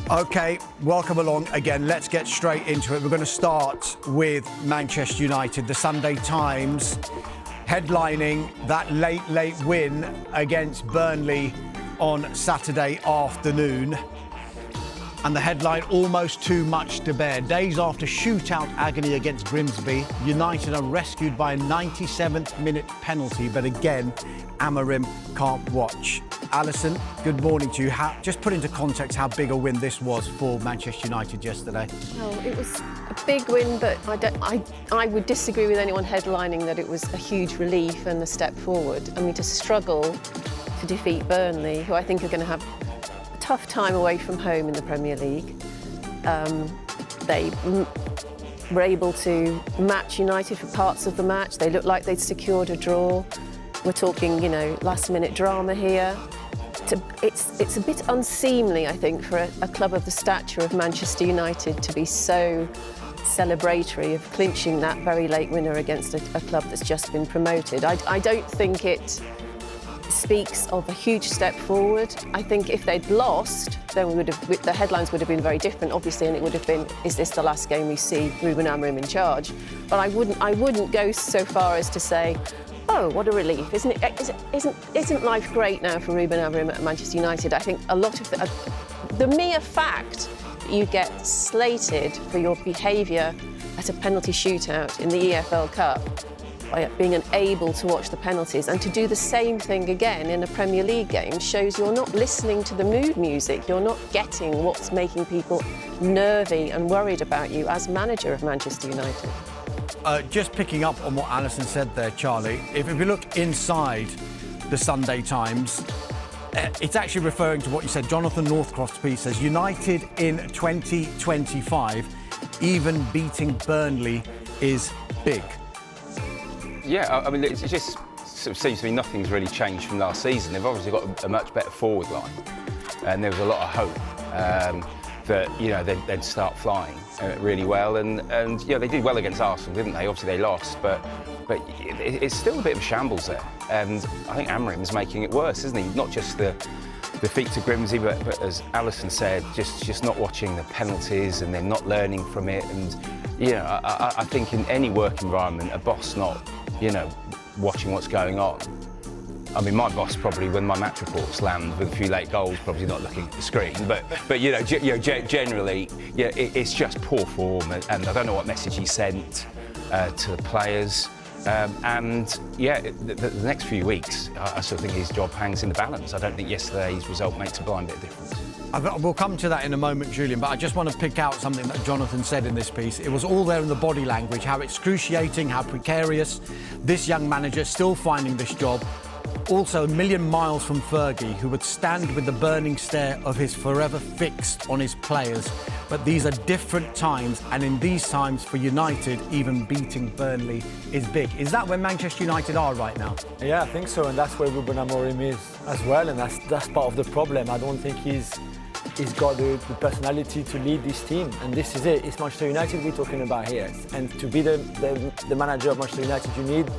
OK, welcome along again. Let's get straight into it. We're going to start with Manchester United. The Sunday Times headlining that late win against Burnley on Saturday afternoon. And the headline, almost too much to bear. Days after shootout agony against Grimsby, United are rescued by a 97th minute penalty. But again, Amorim can't watch. Alison, good morning to you. Just put into context how big a win this was for Manchester United yesterday. Well, it was a big win, but I would disagree with anyone headlining that it was a huge relief and a step forward. I mean, to struggle to defeat Burnley, who I think are going to have a tough time away from home in the Premier League. They were able to match United for parts of the match. They looked like they'd secured a draw. We're talking, last-minute drama here. It's a bit unseemly, I think, for a club of the stature of Manchester United to be so celebratory of clinching that very late winner against a club that's just been promoted. I don't think it speaks of a huge step forward. I think if they'd lost, then the headlines would have been very different, obviously, and it would have been, is this the last game we see Ruben Amorim in charge? But I wouldn't go so far as to say, oh, what a relief. Isn't life great now for Ruben Amorim at Manchester United? I think a lot of the mere fact that you get slated for your behaviour at a penalty shootout in the EFL Cup, by being unable to watch the penalties, and to do the same thing again in a Premier League game shows you're not listening to the mood music, you're not getting what's making people nervy and worried about you as manager of Manchester United. Just picking up on what Alison said there, Charlie, if we look inside the Sunday Times, it's actually referring to what you said. Jonathan Northcroft's piece says, United in 2025, even beating Burnley is big. Yeah, I mean, it just sort of seems to me nothing's really changed from last season. They've obviously got a much better forward line, and there was a lot of hope that they'd start flying really well. And they did well against Arsenal, didn't they? Obviously they lost, but it's still a bit of a shambles there. And I think Amorim is making it worse, isn't he? Not just the defeat to Grimsby, but as Alison said, just not watching the penalties and then not learning from it. And I think in any work environment, a boss not watching what's going on. I mean, my boss probably, when my match reports land with a few late goals, probably not looking at the screen. But generally, it's just poor form, and I don't know what message he sent to the players. The next few weeks, I still think his job hangs in the balance. I don't think yesterday's result makes a blind bit of difference. We'll come to that in a moment, Julian, but I just want to pick out something that Jonathan said in this piece. It was all there in the body language, how excruciating, how precarious. This young manager still finding this job. Also a million miles from Fergie, who would stand with the burning stare of his forever fixed on his players. But these are different times, and in these times for United, even beating Burnley is big. Is that where Manchester United are right now? Yeah, I think so, and that's where Ruben Amorim is as well, and that's part of the problem. I don't think he's got the personality to lead this team, and this is it. It's Manchester United we're talking about here, and to be the manager of Manchester United, you need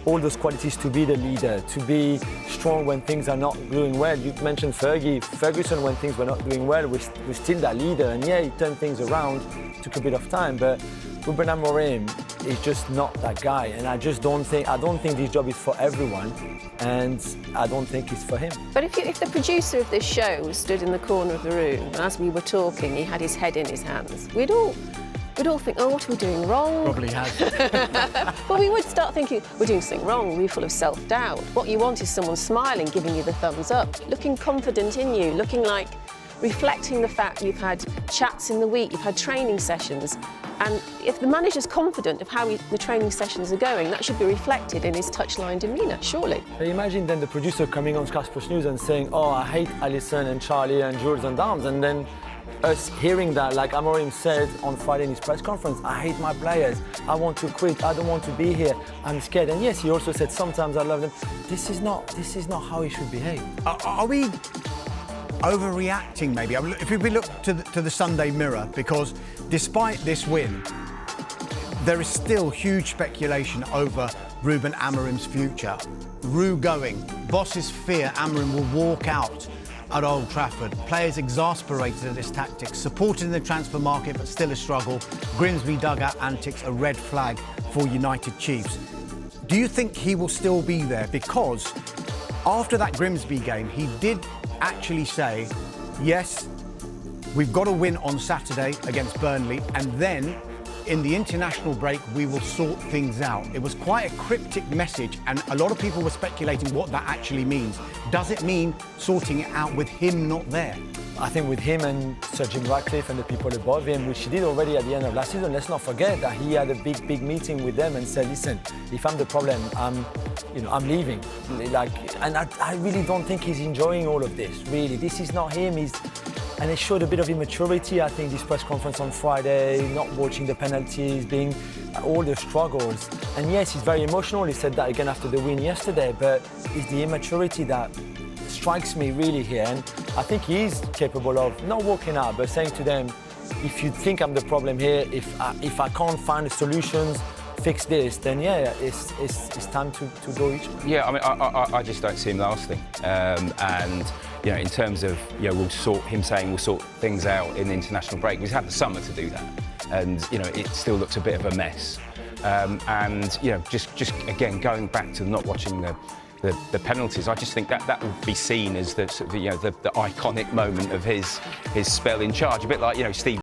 all those qualities to be the leader, to be strong when things are not doing well. You mentioned Ferguson, when things were not doing well, we're still that leader, and yeah, he turned things around, took a bit of time, but Ruben Amorim is just not that guy, and I don't think this job is for everyone, and I don't think it's for him. But if the producer of this show stood in the corner of the room, and as we were talking, he had his head in his hands, we'd all think, oh, what are we doing wrong? Probably has. Well, we would start thinking, we're doing something wrong, we're full of self-doubt. What you want is someone smiling, giving you the thumbs up, looking confident in you, looking like, reflecting the fact you've had chats in the week, you've had training sessions. And if the manager's confident of how the training sessions are going, that should be reflected in his touchline demeanour, surely. Imagine then the producer coming on Sky Sports News and saying, oh, I hate Alisson and Charlie and Jules and Downs, and then us hearing that, like Amorim said on Friday in his press conference, I hate my players, I want to quit, I don't want to be here, I'm scared. And yes, he also said sometimes I love them. This is not how he should behave. Are we overreacting maybe? I mean, if we look to the Sunday Mirror, because despite this win, there is still huge speculation over Ruben Amorim's future. Ru going, bosses fear Amorim will walk out at Old Trafford. Players exasperated at his tactics, supported in the transfer market but still a struggle. Grimsby dugout antics a red flag for United Chiefs. Do you think he will still be there? Because after that Grimsby game, he did actually say, yes, we've got to win on Saturday against Burnley, and then in the international break, we will sort things out. It was quite a cryptic message, and a lot of people were speculating what that actually means. Does it mean sorting it out with him not there? I think with him and Sir Jim Ratcliffe and the people above him, which he did already at the end of last season, let's not forget that he had a big meeting with them and said, listen, if I'm the problem, I'm leaving. And I really don't think he's enjoying all of this, really. This is not him. And it showed a bit of immaturity, I think, this press conference on Friday, not watching the penalties, being all the struggles. And yes, he's very emotional. He said that again after the win yesterday, but it's the immaturity that strikes me really here. And I think he is capable of not walking out, but saying to them, if you think I'm the problem here, if I can't find the solutions, fix this, then yeah, it's time to go each way. Yeah, I mean, I just don't see him lasting. And in terms of we'll sort things out in the international break. We've had the summer to do that, and it still looks a bit of a mess. And just again going back to not watching the penalties, I just think that would be seen as the iconic moment of his spell in charge, a bit like Steve